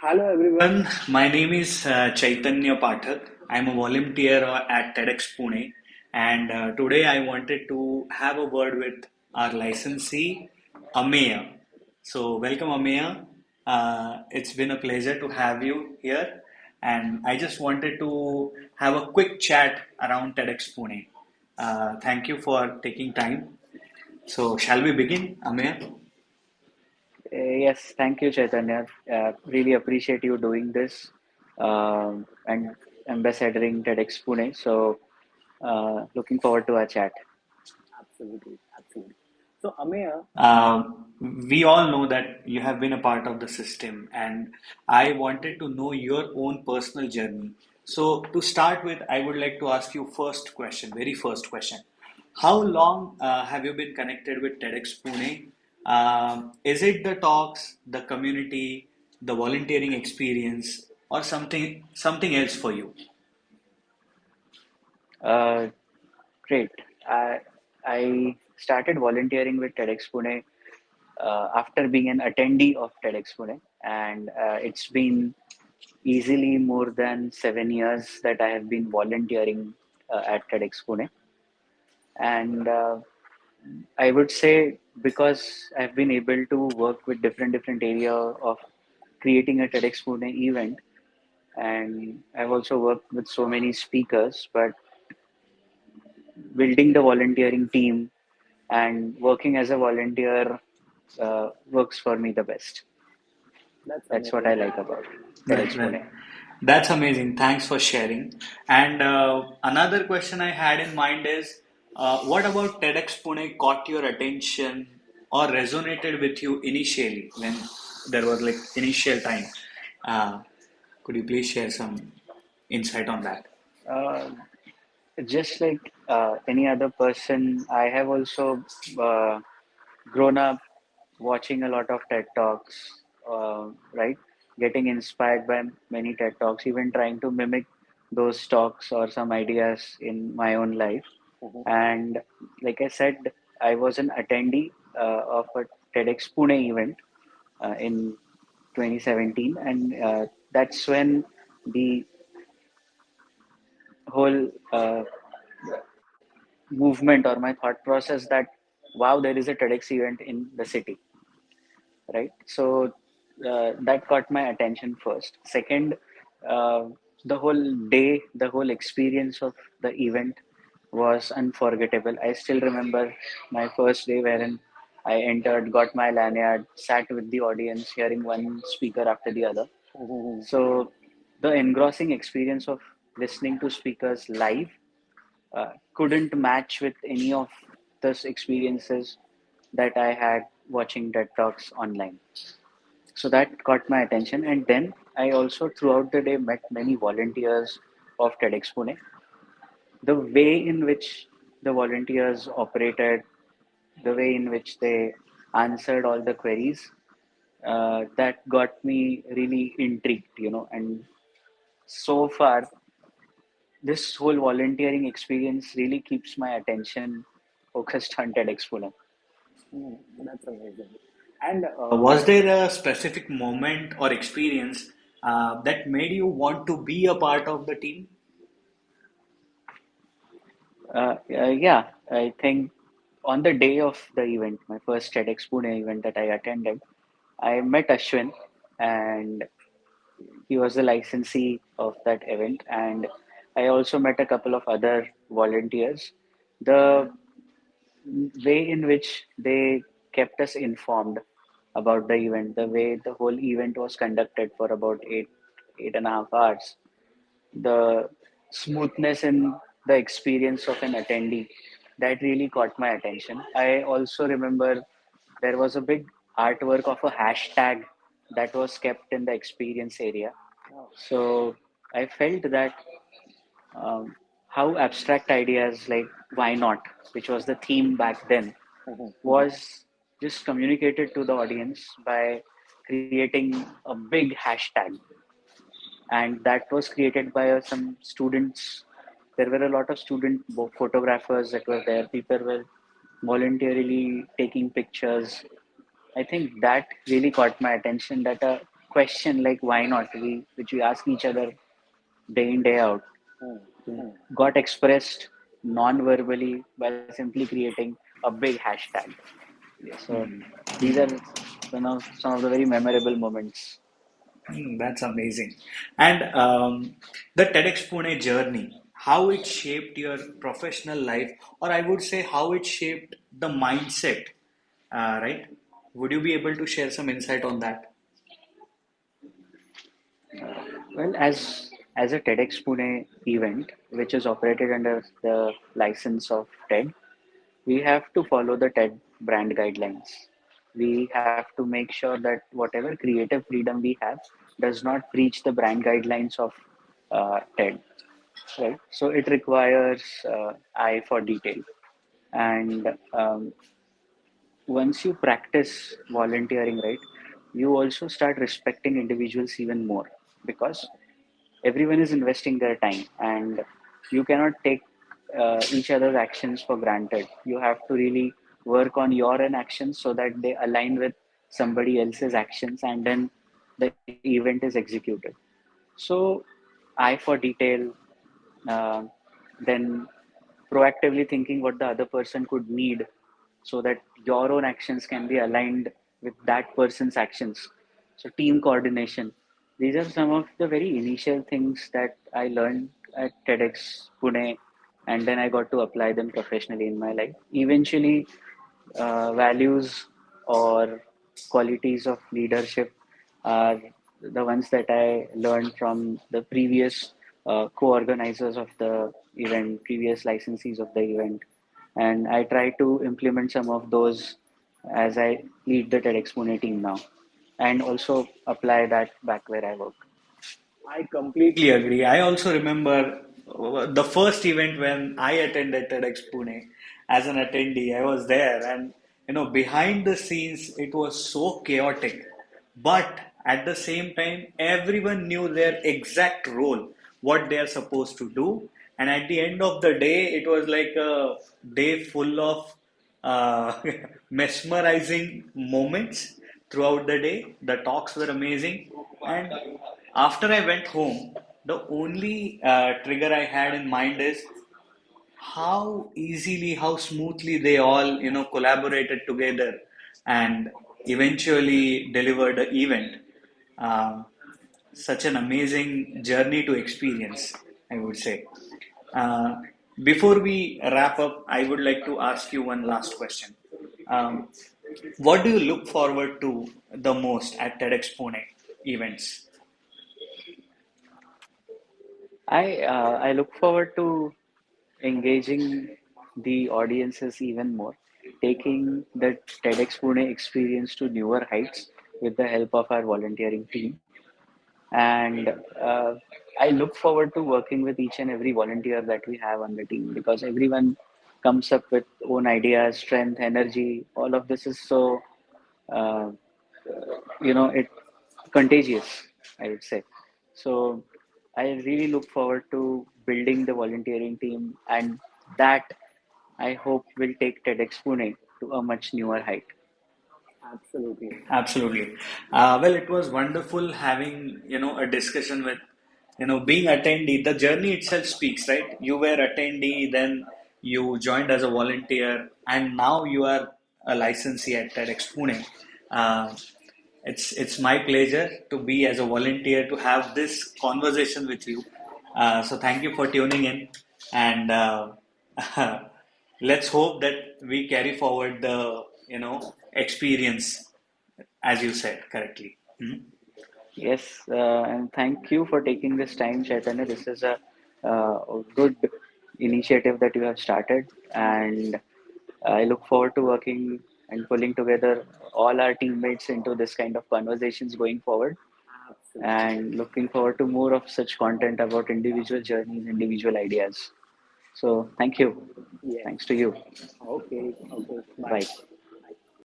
Hello everyone, my name is Chaitanya Pathak. I'm a volunteer at TEDxPune, and today I wanted to have a word with our licensee, Ameya. So, welcome, Ameya. It's been a pleasure to have you here, and I just wanted to have a quick chat around TEDxPune. Thank you for taking time. So, shall we begin, Ameya? Yes, thank you, Chaitanya. Really appreciate you doing this and ambassadoring TEDx Pune. So, looking forward to our chat. Absolutely, absolutely. So, Ameya, we all know that you have been a part of the system, and I wanted to know your own personal journey. So, to start with, I would like to ask you first question, very first question. How long have you been connected with TEDx Pune? Is it the talks, the community, the volunteering experience, or something else for you? Uh, Great. I started volunteering with TEDx Pune after being an attendee of TEDx Pune, and it's been easily more than 7 years that I have been volunteering at TEDx Pune. And I would say because I've been able to work with different area of creating a TEDx Pune event, and I've also worked with so many speakers, but building the volunteering team and working as a volunteer works for me the best. That's That's what I amazing. like about That, TEDx that, Pune. that's amazing. Thanks for sharing. And another question I had in mind is, what about TEDx Pune caught your attention or resonated with you initially when there was like initial time? Uh, could you please share some insight on that? Uh, just like any other person, I have also uh, grown up watching a lot of TED Talks, right? Getting inspired by many TED Talks, even trying to mimic those talks or some ideas in my own life. And like I said, I was an attendee of a TEDx Pune event in 2017, and that's when the whole movement or my thought process that wow, there is a TEDx event in the city, right? So that caught my attention first. Second, uh, the whole day, the whole experience of the event was unforgettable. I still remember my first day wherein I entered, got my lanyard, sat with the audience, hearing one speaker after the other. So the engrossing experience of listening to speakers live couldn't match with any of those experiences that I had watching TED Talks online. So that caught my attention. And then I also, throughout the day, met many volunteers of TEDx Pune. The way in which the volunteers operated, the way in which they answered all the queries, that got me really intrigued, And so far, this whole volunteering experience really keeps my attention focused on TEDx Pune. That's amazing. And was there a specific moment or experience that made you want to be a part of the team? Yeah, I think on the day of the event, my first TEDx Pune event that I attended, I met Ashwin, and he was the licensee of that event. And I also met a couple of other volunteers. The way in which they kept us informed about the event, the way the whole event was conducted for about 8.5 hours, the smoothness in the experience of an attendee, that really caught my attention. I also remember there was a big artwork of a hashtag that was kept in the experience area. So I felt that um, how abstract ideas like why not, which was the theme back then, was just communicated to the audience by creating a big hashtag, and that was created by some students. There were a lot of student photographers that were there. People were voluntarily taking pictures. I think that really caught my attention. That a question like why not, which we ask each other day in day out, Hmm. Hmm. got expressed non-verbally by simply creating a big hashtag. Yeah, so these are some of the very memorable moments. That's amazing. And the TEDx Pune journey, how it shaped your professional life, or I would say how it shaped the mindset, right? Would you be able to share some insight on that? Well, as a TEDx Pune event, which is operated under the license of TED, we have to follow the TED brand guidelines. We have to make sure that whatever creative freedom we have does not breach the brand guidelines of TED, right? So it requires eye for detail. And once you practice volunteering, right, you also start respecting individuals even more because everyone is investing their time and you cannot take each other's actions for granted. You have to really work on your own actions so that they align with somebody else's actions and then the event is executed. So eye for detail, uh, then proactively thinking what the other person could need so that your own actions can be aligned with that person's actions. So, team coordination. These are some of the very initial things that I learned at TEDx Pune, and then I got to apply them professionally in my life. Eventually, values or qualities of leadership are the ones that I learned from the previous co-organizers of the event, previous licensees of the event, and I try to implement some of those as I lead the TEDx Pune team now, and also apply that back where I work. I completely agree. I also remember the first event when I attended TEDx Pune as an attendee. I was there, and behind the scenes, it was so chaotic. But at the same time, everyone knew their exact role, what they are supposed to do. And at the end of the day, it was like a day full of uh, mesmerizing moments throughout the day. The talks were amazing. And after I went home, the only trigger I had in mind is how easily, how smoothly they all, collaborated together and eventually delivered the event. Um, Such an amazing journey to experience, I would say. Uh, Before we wrap up, I would like to ask you one last question. Um, what do you look forward to the most at TEDx Pune events? I look forward to engaging the audiences even more, taking the TEDx Pune experience to newer heights with the help of our volunteering team. And uh, I look forward to working with each and every volunteer that we have on the team because everyone comes up with own ideas, strength, energy. All of this is so uh, it contagious, I would say. So I really look forward to building the volunteering team, and that I hope will take TEDx Pune to a much newer height. Absolutely. Absolutely. Well, it was wonderful having, a discussion with, being attendee. The journey itself speaks, right? You were attendee, then you joined as a volunteer, and now you are a licensee at TEDx Pune. Uh, it's my pleasure to be as a volunteer to have this conversation with you. So thank you for tuning in, and let's hope that we carry forward the experience as you said correctly. Mhm. Yes, and thank you for taking this time, Chaitanya. This is a good initiative that you have started, and I look forward to working and pulling together all our teammates into this kind of conversations going forward. And looking forward to more of such content about individual journeys, individual ideas. So, thank you. Yes. Thanks to you. Okay. Okay. Bye. Bye.